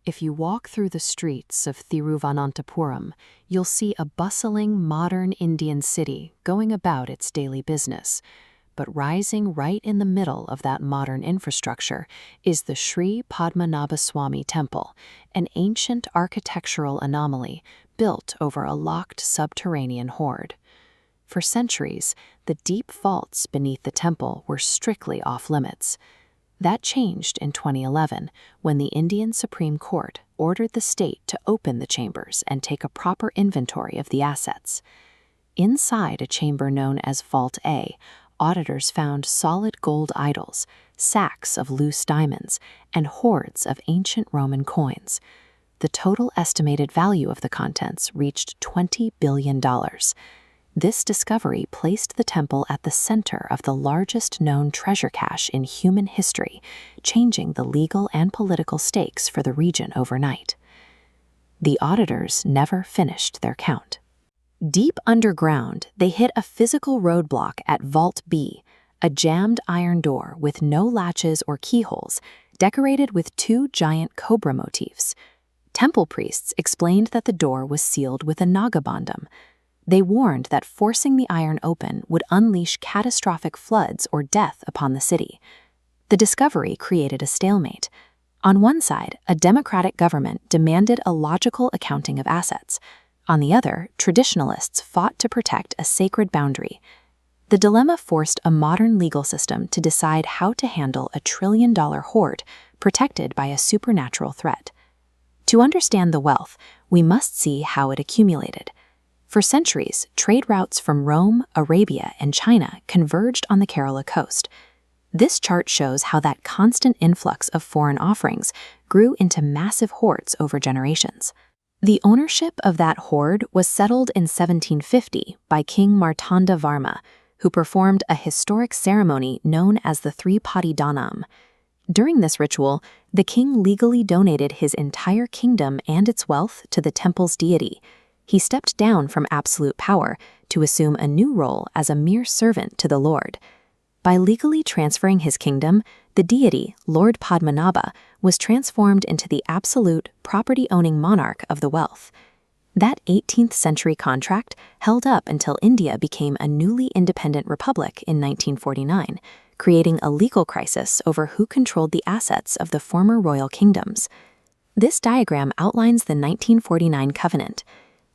If you walk through the streets of Thiruvananthapuram, you'll see a bustling, modern Indian city going about its daily business. But rising right in the middle of that modern infrastructure is the Sri Padmanabhaswamy Temple, an ancient architectural anomaly built over a locked subterranean hoard. For centuries, the deep vaults beneath the temple were strictly off-limits. That changed in 2011 when the Indian Supreme Court ordered the state to open the chambers and take a proper inventory of the assets. Inside a chamber known as Vault A, auditors found solid gold idols, sacks of loose diamonds, and hoards of ancient Roman coins. The total estimated value of the contents reached $20 billion. This discovery placed the temple at the center of the largest known treasure cache in human history, changing the legal and political stakes for the region overnight. The auditors never finished their count. Deep underground, they hit a physical roadblock at Vault B, a jammed iron door with no latches or keyholes, decorated with two giant cobra motifs. Temple priests explained that the door was sealed with a nagabandham. They warned that forcing the iron open would unleash catastrophic floods or death upon the city. The discovery created a stalemate. On one side, a democratic government demanded a logical accounting of assets. On the other, traditionalists fought to protect a sacred boundary. The dilemma forced a modern legal system to decide how to handle a trillion-dollar hoard protected by a supernatural threat. To understand the wealth, we must see how it accumulated. For centuries, trade routes from Rome, Arabia, and China converged on the Kerala coast. This chart shows how that constant influx of foreign offerings grew into massive hoards over generations. The ownership of that hoard was settled in 1750 by King Martanda Varma, who performed a historic ceremony known as the Thripadi Danam. During this ritual, the king legally donated his entire kingdom and its wealth to the temple's deity. He stepped down from absolute power to assume a new role as a mere servant to the Lord. By legally transferring his kingdom, the deity, Lord Padmanabha, was transformed into the absolute, property-owning monarch of the wealth. That 18th century contract held up until India became a newly independent republic in 1949, creating a legal crisis over who controlled the assets of the former royal kingdoms. This diagram outlines the 1949 covenant.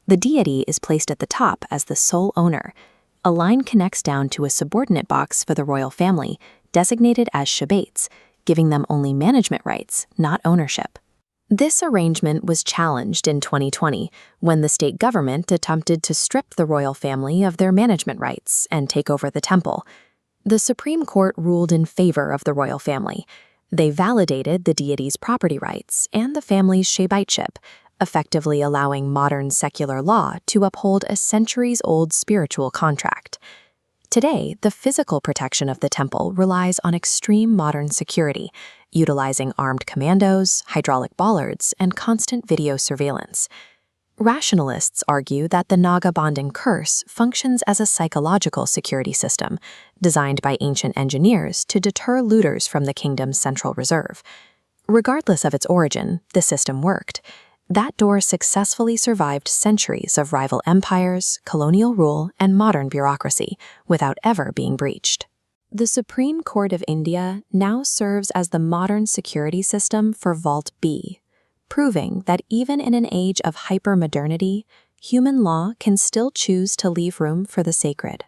The deity is placed at the top as the sole owner. A line connects down to a subordinate box for the royal family, designated as Shabates, giving them only management rights, not ownership. This arrangement was challenged in 2020 when the state government attempted to strip the royal family of their management rights and take over the temple. The Supreme Court ruled in favor of the royal family. They validated the deity's property rights and the family's Shabaiteship, effectively allowing modern secular law to uphold a centuries-old spiritual contract. Today, the physical protection of the temple relies on extreme modern security, utilizing armed commandos, hydraulic bollards, and constant video surveillance. Rationalists argue that the Nagabandhan curse functions as a psychological security system, designed by ancient engineers to deter looters from the kingdom's central reserve. Regardless of its origin, the system worked. That door successfully survived centuries of rival empires, colonial rule, and modern bureaucracy without ever being breached. The Supreme Court of India now serves as the modern security system for Vault B, proving that even in an age of hyper-modernity, human law can still choose to leave room for the sacred.